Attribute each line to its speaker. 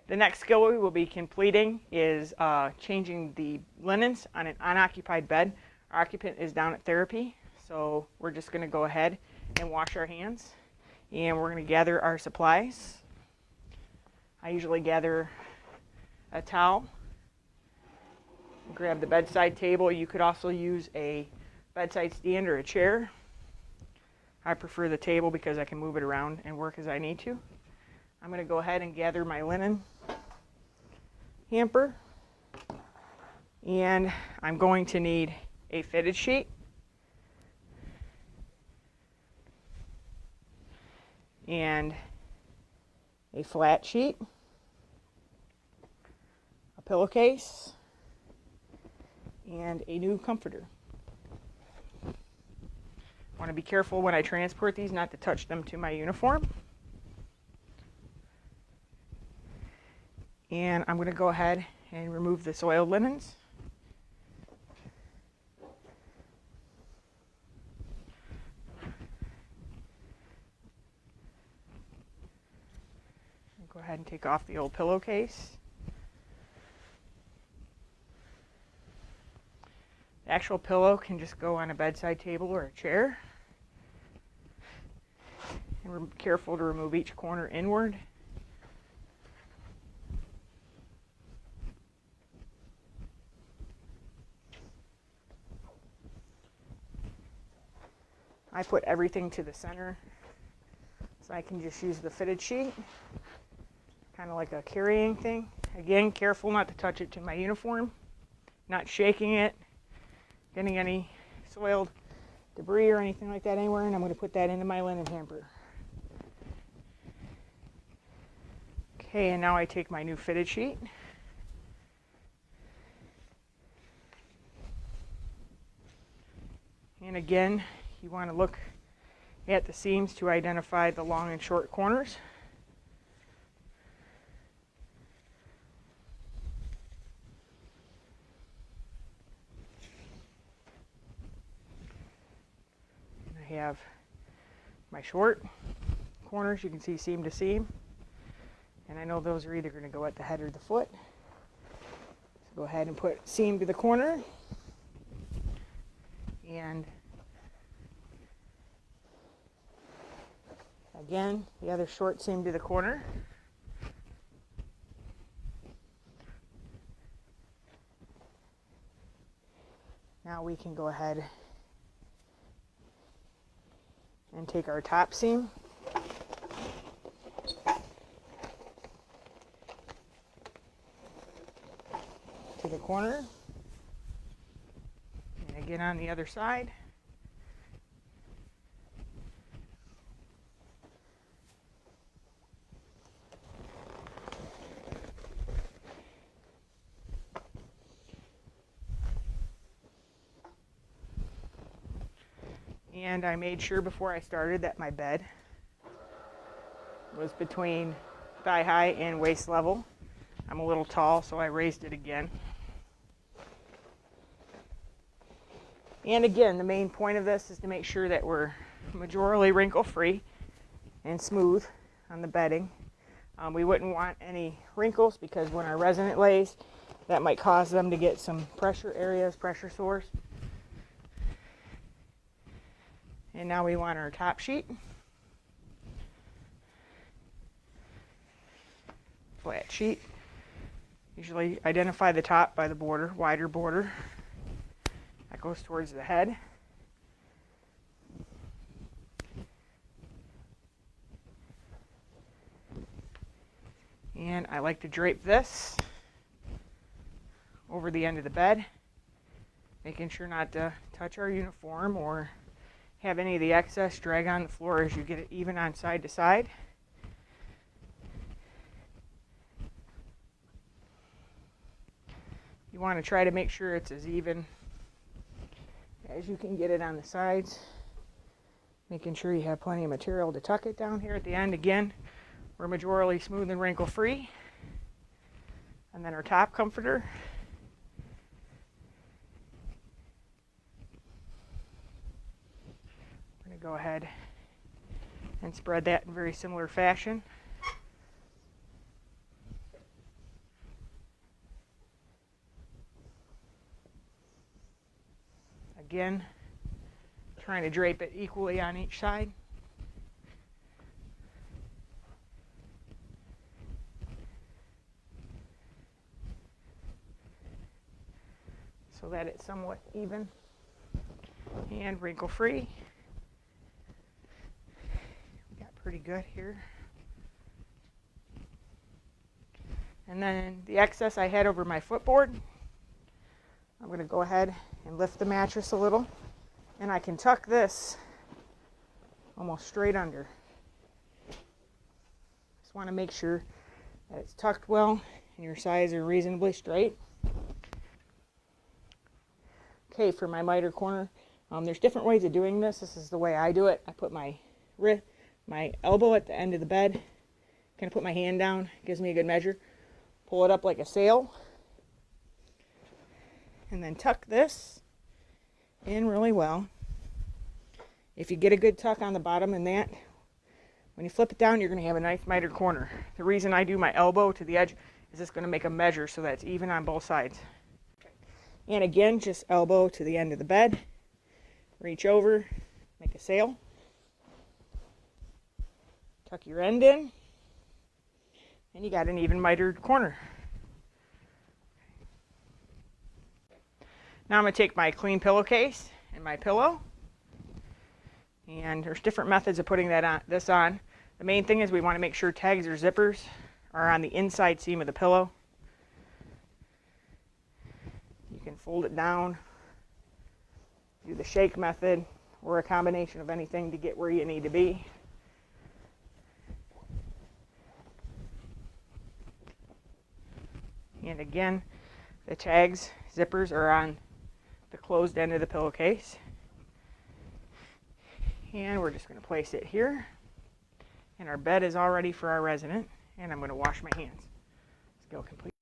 Speaker 1: The next skill we will be completing is changing the linens on an unoccupied bed. Our occupant is down at therapy, so we're just going to go ahead and wash our hands, and we're going to gather our supplies. I usually gather a towel, grab the bedside table. You could also use a bedside stand or a chair. I prefer the table because I can move it around and work as I need to. I'm going to go ahead and gather my linen hamper, and I'm going to need a fitted sheet, and a flat sheet, a pillowcase, and a new comforter. I want to be careful when I transport these not to touch them to my uniform. And I'm going to go ahead and remove the soiled linens. Go ahead and take off the old pillowcase. The actual pillow can just go on a bedside table or a chair. And we're careful to remove each corner inward. I put everything to the center so I can just use the fitted sheet, kind of like a carrying thing. Again, careful not to touch it to my uniform, not shaking it, getting any soiled debris or anything like that anywhere, and I'm going to put that into my linen hamper. Okay, and now I take my new fitted sheet. And again, you want to look at the seams to identify the long and short corners. And I have my short corners, you can see seam to seam. And I know those are either going to go at the head or the foot. So go ahead and put seam to the corner. And again, the other short seam to the corner. Now we can go ahead and take our top seam to the corner. And again on the other side. And I made sure before I started that my bed was between thigh high and waist level. I'm a little tall, so I raised it again. And again, the main point of this is to make sure that we're majorly wrinkle-free and smooth on the bedding. We wouldn't want any wrinkles because when our resident lays, that might cause them to get some pressure areas, pressure sores. And now we want our top sheet. Flat sheet. Usually identify the top by the border, wider border. That goes towards the head. And I like to drape this over the end of the bed, making sure not to touch our uniform or have any of the excess drag on the floor as you get it even on side to side. You want to try to make sure it's as even as you can get it on the sides, making sure you have plenty of material to tuck it down here at the end. Again, we're majorly smooth and wrinkle free. And then our top comforter. We're going to go ahead and spread that in very similar fashion. Again, trying to drape it equally on each side. So that it's somewhat even and wrinkle free. We got pretty good here. And then the excess I had over my footboard, I'm going to go ahead and lift the mattress a little, and I can tuck this almost straight under. Just want to make sure that it's tucked well and your sides are reasonably straight. Okay, for my miter corner, there's different ways of doing this. This is the way I do it. I put my elbow at the end of the bed, kind of put my hand down, gives me a good measure. Pull it up like a sail, and then tuck this in really well. If you get a good tuck on the bottom in that, when you flip it down, you're going to have a nice miter corner. The reason I do my elbow to the edge is it's going to make a measure so that it's even on both sides. And again, just elbow to the end of the bed, reach over, make a sail, tuck your end in, and you got an even mitered corner. Now I'm going to take my clean pillowcase and my pillow, and there's different methods of putting this on. The main thing is we want to make sure tags or zippers are on the inside seam of the pillow. You can fold it down, do the shake method, or a combination of anything to get where you need to be. And again, the tags, zippers are on the closed end of the pillowcase. And we're just going to place it here. And our bed is all ready for our resident. And I'm going to wash my hands. Skill complete.